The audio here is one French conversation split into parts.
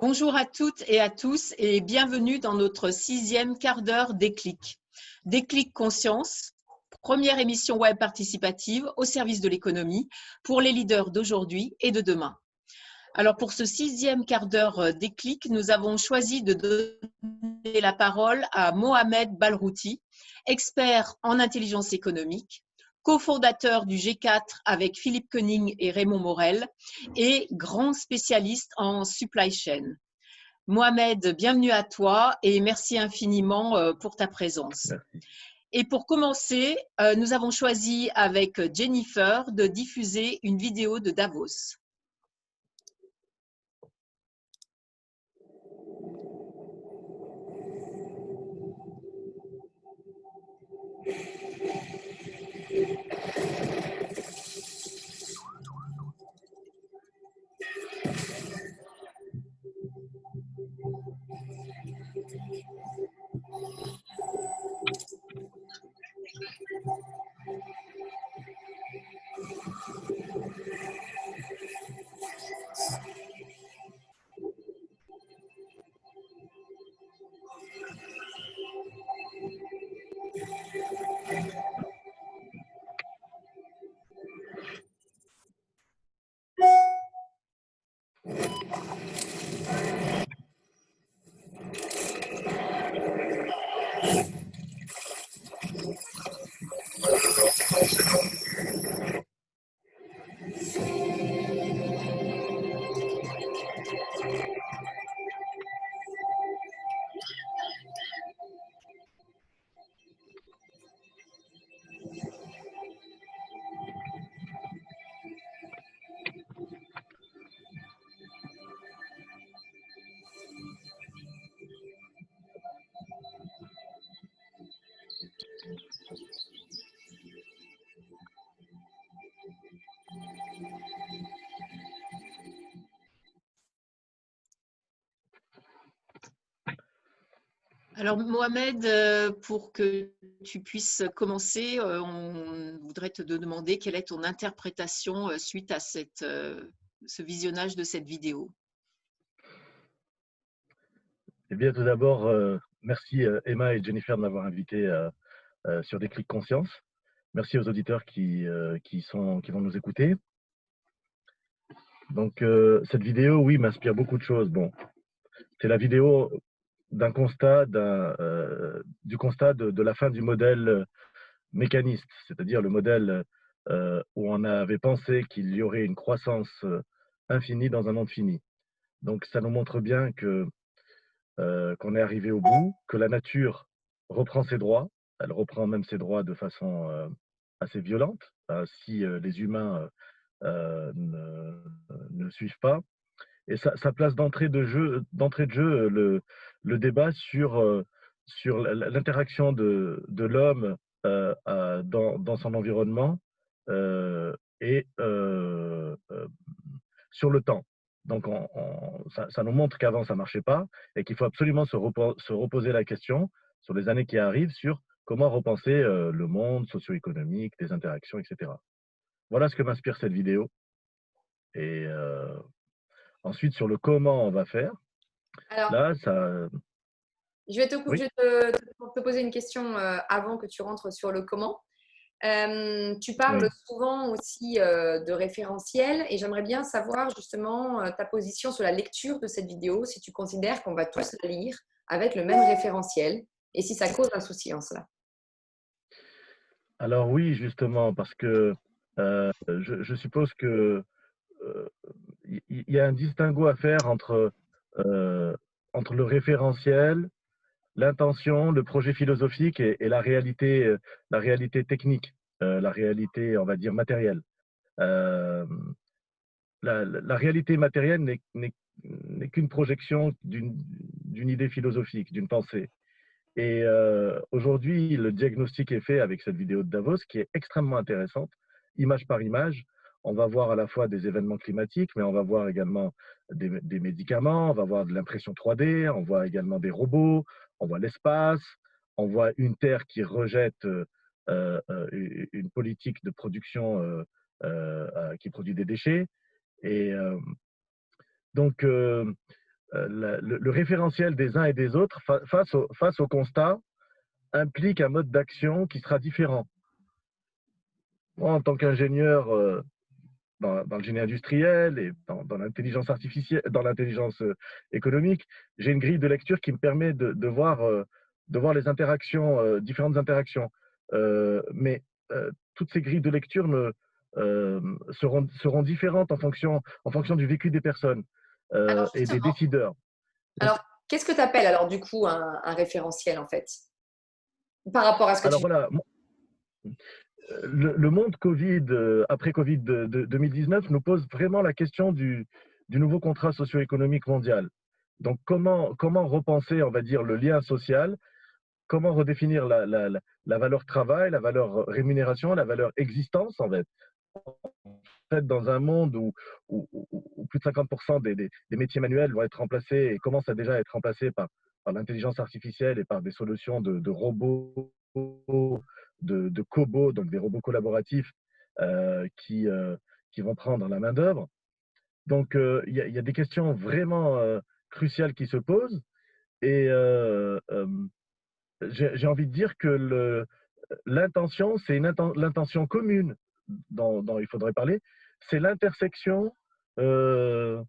Bonjour à toutes et à tous et bienvenue dans notre 6e quart d'heure Déclic. Déclic Conscience, première émission web participative au service de l'économie pour les leaders d'aujourd'hui et de demain. Alors pour ce 6e quart d'heure Déclic, nous avons choisi de donner la parole à Mohamed Balrouti, expert en intelligence économique, cofondateur du G4 avec Philippe Koenig et Raymond Morel et grand spécialiste en supply chain. Mohamed, bienvenue à toi et merci infiniment pour ta présence. Merci. Et pour commencer, nous avons choisi avec Jennifer de diffuser une vidéo de Davos. Alors Mohamed, pour que tu puisses commencer, on voudrait te demander quelle est ton interprétation suite à ce visionnage de cette vidéo. Eh bien, tout d'abord, merci Emma et Jennifer de m'avoir invité sur Déclic Conscience. Merci aux auditeurs qui vont nous écouter. Donc, cette vidéo, oui, m'inspire beaucoup de choses. Bon, c'est la vidéo d'un constat, du constat de la fin du modèle mécaniste, c'est-à-dire le modèle où on avait pensé qu'il y aurait une croissance infinie dans un monde fini. Donc, ça nous montre bien qu'on est arrivé au bout, que la nature reprend ses droits. Elle reprend même ses droits de façon assez violente, si les humains ne suivent pas. Et ça place d'entrée de jeu le débat sur l'interaction de l'homme dans son environnement et sur le temps. Donc, ça nous montre qu'avant, ça ne marchait pas et qu'il faut absolument se reposer la question sur les années qui arrivent sur comment repenser le monde socio-économique, les interactions, etc. Voilà ce que m'inspire cette vidéo. Et ensuite, sur le comment on va faire, Alors, là, ça… je vais Oui. te poser une question avant que tu rentres sur le comment. Tu parles Oui. souvent aussi de référentiel et j'aimerais bien savoir justement ta position sur la lecture de cette vidéo, si tu considères qu'on va tous la lire avec le même référentiel et si ça cause un souci en cela. Alors oui, justement, parce que je suppose que il y a un distinguo à faire entre le référentiel, l'intention, le projet philosophique et la réalité technique, la réalité, on va dire, matérielle. Euh, la réalité matérielle n'est qu'une projection d'une idée philosophique, d'une pensée. Et aujourd'hui, le diagnostic est fait avec cette vidéo de Davos qui est extrêmement intéressante, image par image. On va voir à la fois des événements climatiques, mais on va voir également des médicaments, on va voir de l'impression 3D, on voit également des robots, on voit l'espace, on voit une Terre qui rejette une politique de production qui produit des déchets. Et donc, le référentiel des uns et des autres face au constat implique un mode d'action qui sera différent. Moi, en tant qu'ingénieur dans le génie industriel et dans l'intelligence artificielle, dans l'intelligence économique, j'ai une grille de lecture qui me permet de voir les interactions, différentes interactions. Mais toutes ces grilles de lecture seront différentes en fonction du vécu des personnes Alors, et des justement, décideurs. Donc, alors, qu'est-ce que tu appelles alors du coup un référentiel en fait, par rapport à ce que alors tu... voilà, le monde Covid, après Covid 2019, nous pose vraiment la question du nouveau contrat socio-économique mondial. Donc, comment repenser, on va dire, le lien social, comment redéfinir la valeur travail, la valeur rémunération, la valeur existence, en fait. En fait, dans un monde où plus de 50% des métiers manuels vont être remplacés et commencent à déjà être remplacés par l'intelligence artificielle et par des solutions de robots, de cobots, donc des robots collaboratifs qui vont prendre la main-d'œuvre. Donc, il y a des questions vraiment cruciales qui se posent. Et j'ai envie de dire que l'intention, c'est l'intention commune dont il faudrait parler, c'est l'intersection, euh,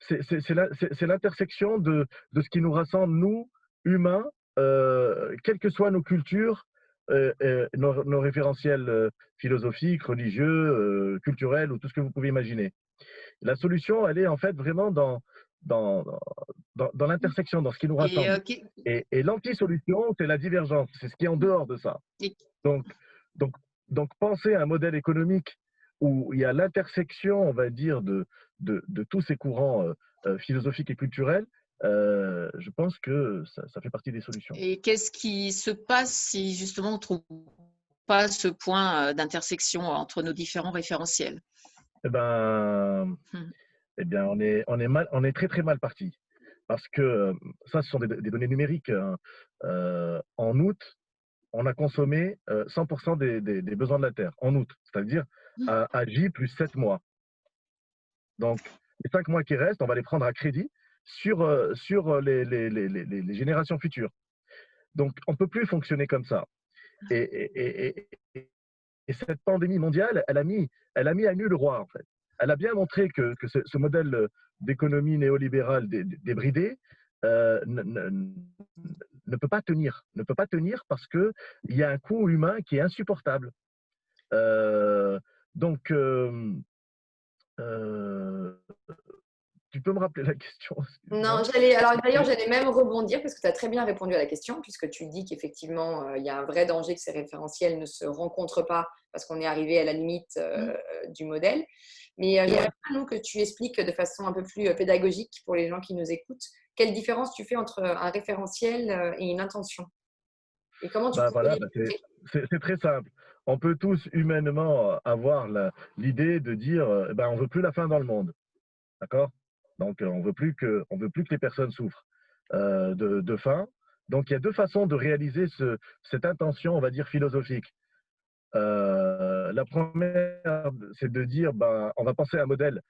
c'est l'intersection de ce qui nous rassemble, nous, humains, quelles que soient nos cultures, nos référentiels philosophiques, religieux, culturels ou tout ce que vous pouvez imaginer. La solution, elle est en fait vraiment dans, dans l'intersection, dans ce qui nous Et, rassemble. Et l'anti-solution, c'est la divergence, c'est ce qui est en dehors de ça. et- Donc, donc, donc penser à un modèle économique où il y a l'intersection, on va dire, de tous ces courants philosophiques et culturels, je pense que ça fait partie des solutions. et qu'est-ce qui se passe si justement on ne trouve pas ce point d'intersection entre nos différents référentiels? Eh ben, Hmm. eh bien on est très très mal parti. Parce que ça, ce sont des données numériques, hein. En août, on a consommé 100% des besoins de la Terre, en août, c'est-à-dire à J plus 7 mois. Donc, les 5 mois qui restent, on va les prendre à crédit sur les générations futures. Donc, on ne peut plus fonctionner comme ça. Et cette pandémie mondiale, elle a mis à nu le roi, en fait. Elle a bien montré que ce modèle d'économie néolibérale débridée ne peut pas tenir. Ne peut pas tenir parce qu'il y a un coût humain qui est insupportable. Euh, donc, euh, tu peux me rappeler la question, Non, excuse-moi. alors d'ailleurs, j'allais même rebondir parce que tu as très bien répondu à la question, puisque tu dis qu'effectivement, il y a un vrai danger que ces référentiels ne se rencontrent pas parce qu'on est arrivé à la limite du modèle. Mais j'aimerais bien, nous, que tu expliques de façon un peu plus pédagogique pour les gens qui nous écoutent, quelle différence tu fais entre un référentiel et une intention. Et comment tu Bah pourrais voilà, les... c'est très simple. On peut tous humainement avoir l'idée de dire, eh ben, on veut plus la fin dans le monde. D'accord? Donc, on veut plus que les personnes souffrent de faim. Donc, il y a deux façons de réaliser cette intention, on va dire, philosophique. La première, c'est de dire, ben, on va penser à un modèle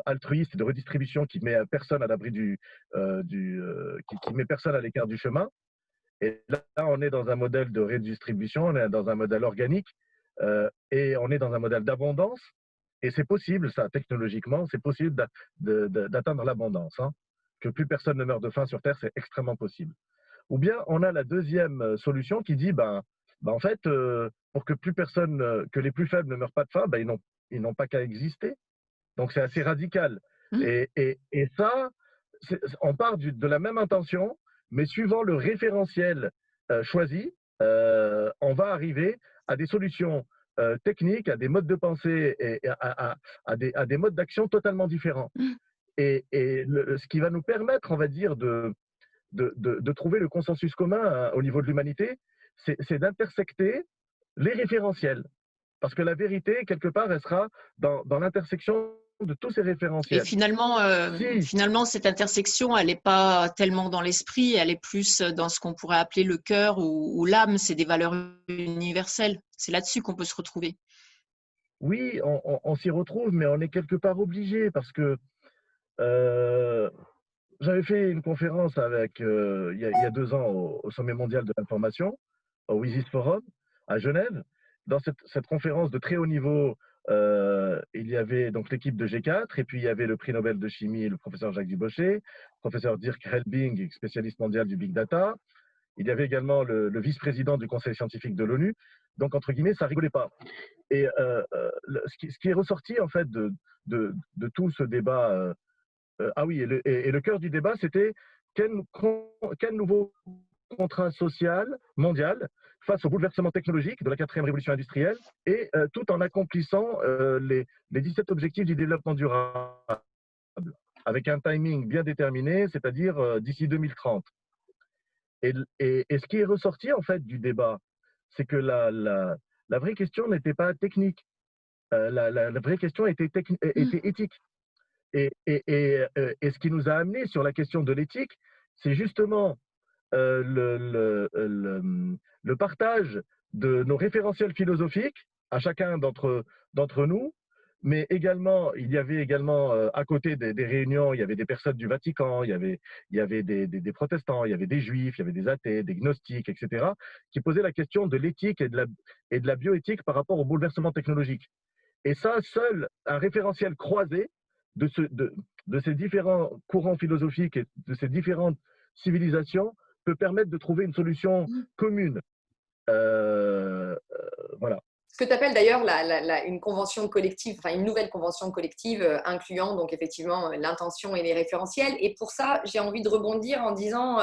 altruiste de redistribution qui met personne à l'abri qui met personne à l'écart du chemin. Et là, on est dans un modèle de redistribution, on est dans un modèle organique et on est dans un modèle d'abondance. Et c'est possible, ça, technologiquement, c'est possible d'atteindre l'abondance. Hein. Que plus personne ne meure de faim sur Terre, c'est extrêmement possible. Ou bien, on a la deuxième solution qui dit, en fait, pour que plus personne, que les plus faibles ne meurent pas de faim, ils n'ont pas qu'à exister. Donc, c'est assez radical. Et ça, on part de la même intention, mais suivant le référentiel choisi, on va arriver à des solutions techniques, à des modes de pensée et à des modes d'action totalement différents. Et ce qui va nous permettre, on va dire, de trouver le consensus commun au niveau de l'humanité, c'est d'intersecter les référentiels. Parce que la vérité, quelque part, elle sera dans l'intersection de tous ces Et référentiels. finalement, cette intersection, elle n'est pas tellement dans l'esprit, elle est plus dans ce qu'on pourrait appeler le cœur ou l'âme, c'est des valeurs universelles. C'est là-dessus qu'on peut se retrouver. Oui, on s'y retrouve, mais on est quelque part obligé parce que j'avais fait une conférence avec, il y a 2 ans au Sommet mondial de l'information, au WSIS Forum, à Genève. Dans cette conférence de très haut niveau, il y avait donc l'équipe de G4, et puis il y avait le prix Nobel de chimie, le professeur Jacques Dubochet, le professeur Dirk Helbing, spécialiste mondial du Big Data. Il y avait également le vice-président du Conseil scientifique de l'ONU. Donc, entre guillemets, ça rigolait pas. Et ce qui est ressorti, en fait, de tout ce débat, ah oui, et le cœur du débat, c'était quel nouveau contrat social mondial face au bouleversement technologique de la 4e révolution industrielle, et tout en accomplissant les 17 objectifs du développement durable, avec un timing bien déterminé, c'est-à-dire d'ici 2030. Et ce qui est ressorti, en fait, du débat, c'est que la vraie question n'était pas technique. La vraie question était éthique. Et ce qui nous a amené sur la question de l'éthique, c'est justement le partage de nos référentiels philosophiques à chacun d'entre nous, mais également, il y avait également à côté des réunions, il y avait des personnes du Vatican, il y avait des protestants, il y avait des juifs, il y avait des athées, des gnostiques, etc., qui posaient la question de l'éthique et de la bioéthique par rapport au bouleversement technologique. Et ça, seul un référentiel croisé de ces différents courants philosophiques et de ces différentes civilisations peut permettre de trouver une solution commune. Voilà. Ce que tu appelles d'ailleurs une convention collective, enfin une nouvelle convention collective incluant donc effectivement l'intention et les référentiels. Et pour ça, j'ai envie de rebondir en disant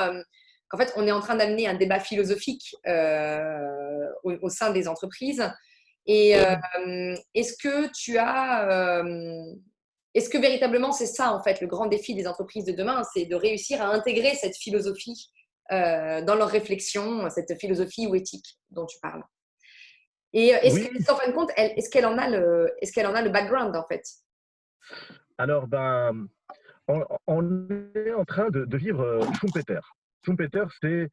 qu'en fait, on est en train d'amener un débat philosophique au sein des entreprises. Et est-ce que véritablement c'est ça en fait le grand défi des entreprises de demain, c'est de réussir à intégrer cette philosophie dans leur réflexion, cette philosophie ou éthique dont tu parles? Et en fin de compte, est-ce qu'elle en a le background en fait? Alors, ben, on est en train de vivre Schumpeter. Schumpeter, c'est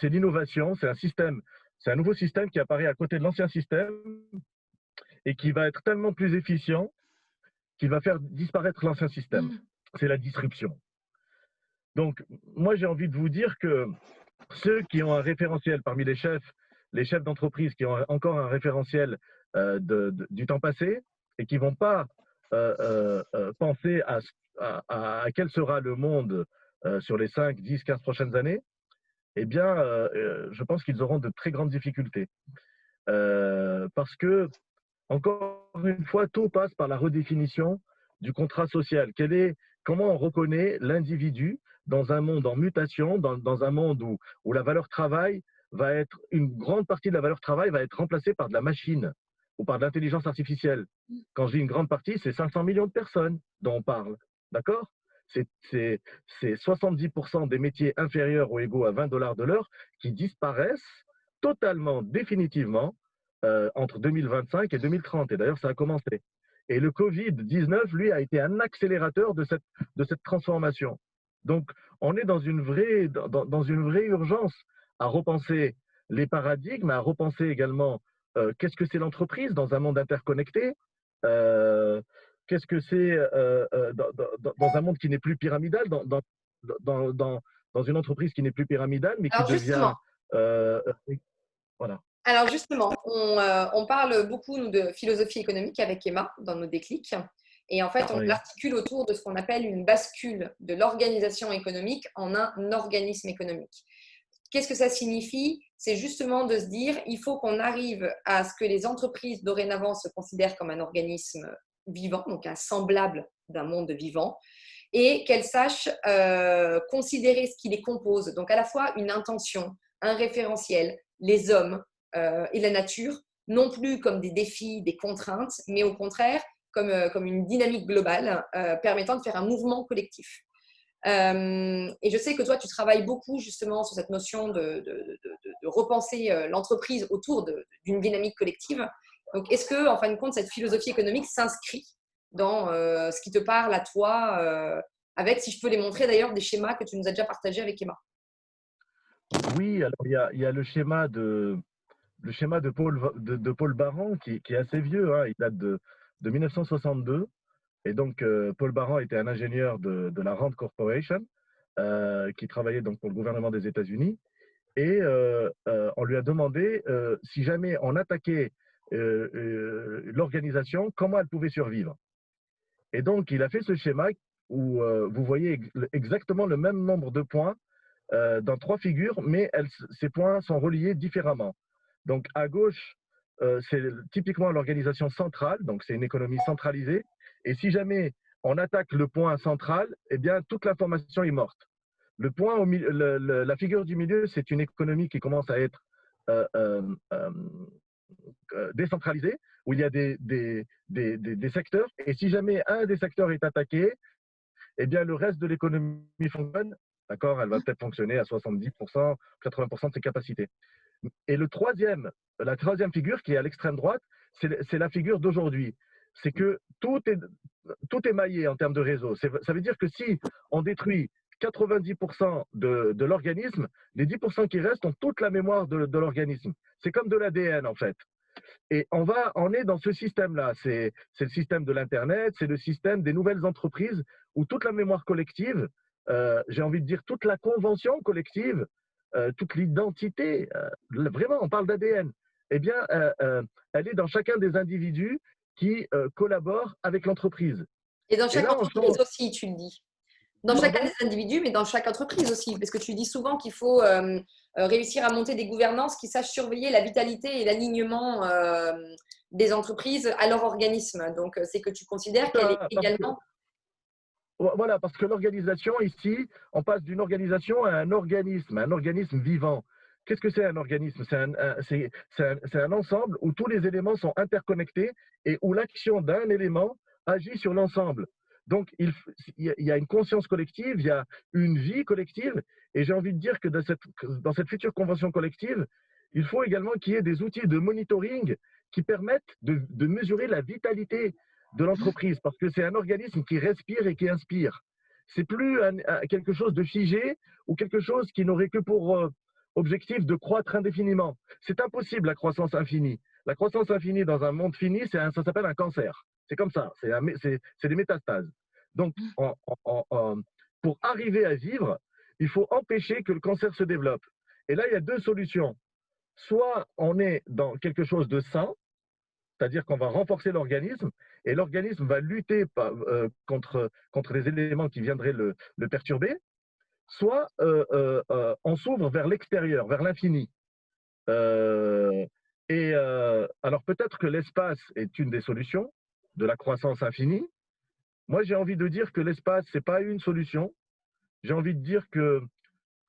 l'innovation, c'est un système, c'est un nouveau système qui apparaît à côté de l'ancien système et qui va être tellement plus efficient qu'il va faire disparaître l'ancien système. C'est la disruption. Donc, moi, j'ai envie de vous dire que ceux qui ont un référentiel parmi les chefs d'entreprise qui ont encore un référentiel du temps passé et qui ne vont pas penser à quel sera le monde sur les 5, 10, 15 prochaines années, eh bien, je pense qu'ils auront de très grandes difficultés. Parce que, encore une fois, tout passe par la redéfinition du contrat social. Comment on reconnaît l'individu dans un monde en mutation, dans un monde où la valeur travail une grande partie de la valeur travail va être remplacée par de la machine ou par de l'intelligence artificielle. Quand je dis une grande partie, c'est 500 millions de personnes dont on parle. D'accord? C'est 70% des métiers inférieurs ou égaux à 20 $ de l'heure qui disparaissent totalement, définitivement, entre 2025 et 2030. Et d'ailleurs, ça a commencé. Et le Covid-19, lui, a été un accélérateur de cette transformation. Donc, on est dans une vraie urgence à repenser les paradigmes, à repenser également qu'est-ce que c'est l'entreprise dans un monde interconnecté, qu'est-ce que c'est dans un monde qui n'est plus pyramidal, dans une entreprise qui n'est plus pyramidale, mais qui devient… voilà. Alors justement, on parle beaucoup nous, de philosophie économique avec Emma dans nos déclics. Et en fait, on l'articule autour de ce qu'on appelle une bascule de l'organisation économique en un organisme économique. Qu'est-ce que ça signifie? C'est justement de se dire, il faut qu'on arrive à ce que les entreprises dorénavant se considèrent comme un organisme vivant, donc un semblable d'un monde vivant, et qu'elles sachent considérer ce qui les compose, donc à la fois une intention, un référentiel, les hommes et la nature, non plus comme des défis, des contraintes, mais au contraire comme une dynamique globale permettant de faire un mouvement collectif. Et je sais que toi, tu travailles beaucoup justement sur cette notion de repenser l'entreprise autour d'une dynamique collective. Donc, est-ce que, en fin de compte, cette philosophie économique s'inscrit dans ce qui te parle à toi, avec, si je peux les montrer d'ailleurs, des schémas que tu nous as déjà partagés avec Emma? Oui, alors il y a le schéma de Paul Baran qui est assez vieux, hein, il date de 1962. Et donc, Paul Baran était un ingénieur de la Rand Corporation qui travaillait donc pour le gouvernement des États-Unis. Et on lui a demandé si jamais on attaquait l'organisation, comment elle pouvait survivre. Et donc, il a fait ce schéma où vous voyez exactement le même nombre de points dans 3 figures, mais ces points sont reliés différemment. Donc, à gauche, c'est typiquement l'organisation centrale, donc c'est une économie centralisée. Et si jamais on attaque le point central, eh bien, toute l'information est morte. Le point au milieu, la figure du milieu, c'est une économie qui commence à être décentralisée, où il y a des secteurs. Et si jamais un des secteurs est attaqué, eh bien, le reste de l'économie fonctionne. D'accord, elle va peut-être fonctionner à 70%, 80% de ses capacités. Et la troisième figure qui est à l'extrême droite, c'est la figure d'aujourd'hui. C'est que tout est maillé en termes de réseau. Ça veut dire que si on détruit 90% de l'organisme, les 10% qui restent ont toute la mémoire de l'organisme. C'est comme de l'ADN en fait. Et on est dans ce système-là. C'est le système de l'Internet, c'est le système des nouvelles entreprises où toute la mémoire collective, j'ai envie de dire toute la convention collective, toute l'identité, vraiment, on parle d'ADN, eh bien, elle est dans chacun des individus qui collaborent avec l'entreprise. Et dans chaque là, entreprise aussi, tu le dis. Dans chacun des individus, mais dans chaque entreprise aussi. Parce que tu dis souvent qu'il faut réussir à monter des gouvernances qui sachent surveiller la vitalité et l'alignement des entreprises à leur organisme. Donc, c'est que tu considères qu'elle est également… Voilà, parce que l'organisation, ici, on passe d'une organisation à un organisme vivant. Qu'est-ce que c'est un organisme? C'est un ensemble où tous les éléments sont interconnectés et où l'action d'un élément agit sur l'ensemble. Donc, il y a une conscience collective, il y a une vie collective, et j'ai envie de dire que dans cette future convention collective, il faut également qu'il y ait des outils de monitoring qui permettent de mesurer la vitalité de l'entreprise, parce que c'est un organisme qui respire et qui inspire. C'est plus quelque chose de figé ou quelque chose qui n'aurait que pour objectif de croître indéfiniment. C'est impossible la croissance infinie. La croissance infinie dans un monde fini, ça s'appelle un cancer. C'est comme ça, c'est des métastases. Donc, pour arriver à vivre, il faut empêcher que le cancer se développe. Et là, il y a 2 solutions. Soit on est dans quelque chose de sain, c'est-à-dire qu'on va renforcer l'organisme et l'organisme va lutter contre les éléments qui viendraient le perturber, soit on s'ouvre vers l'extérieur, vers l'infini. Alors peut-être que l'espace est une des solutions de la croissance infinie. Moi, j'ai envie de dire que l'espace, ce n'est pas une solution. J'ai envie de dire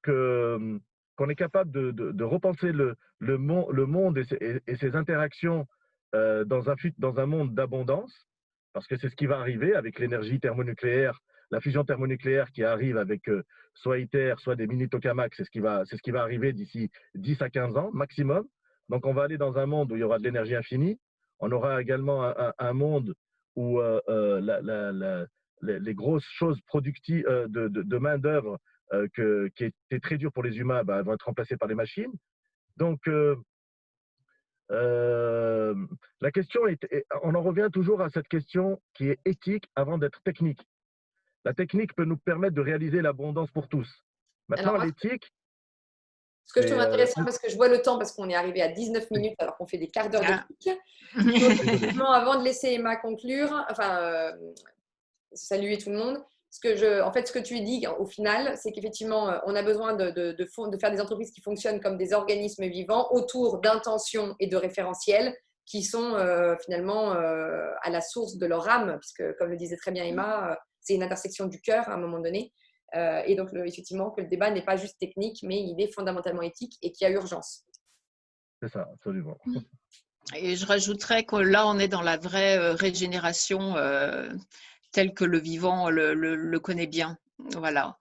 qu'on est capable de repenser le monde et ses interactions dans un monde d'abondance, parce que c'est ce qui va arriver avec l'énergie thermonucléaire, la fusion thermonucléaire qui arrive avec soit ITER, soit des mini-tokamaks, c'est ce qui va arriver d'ici 10 à 15 ans maximum. Donc on va aller dans un monde où il y aura de l'énergie infinie. On aura également un monde où les grosses choses productives de main-d'œuvre qui étaient très dures pour les humains vont être remplacées par les machines. Donc, la question on en revient toujours à cette question qui est éthique avant d'être technique. La technique peut nous permettre de réaliser l'abondance pour tous. Maintenant, l'éthique… Ce que je trouve intéressant, parce que je vois le temps, parce qu'on est arrivé à 19 minutes alors qu'on fait des quarts d'heure de clic. Donc, avant de laisser Emma conclure, saluer tout le monde, ce que tu dis au final, c'est qu'effectivement, on a besoin de faire des entreprises qui fonctionnent comme des organismes vivants autour d'intentions et de référentiels qui sont finalement à la source de leur âme, puisque comme le disait très bien Emma, c'est une intersection du cœur à un moment donné. Et donc, effectivement, que le débat n'est pas juste technique, mais il est fondamentalement éthique et qu'il y a urgence. C'est ça, absolument. Et je rajouterais que là, on est dans la vraie régénération telle que le vivant le connaît bien. Voilà.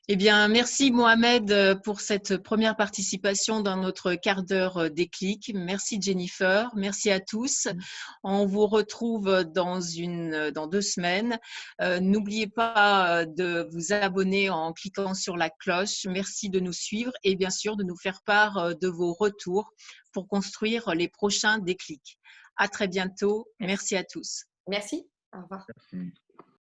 Eh bien, merci Mohamed pour cette première participation dans notre quart d'heure déclic. Merci Jennifer, merci à tous. On vous retrouve dans 2 semaines. N'oubliez pas de vous abonner en cliquant sur la cloche. Merci de nous suivre et bien sûr de nous faire part de vos retours pour construire les prochains déclics. À très bientôt. Merci à tous. Merci. Au revoir. Merci.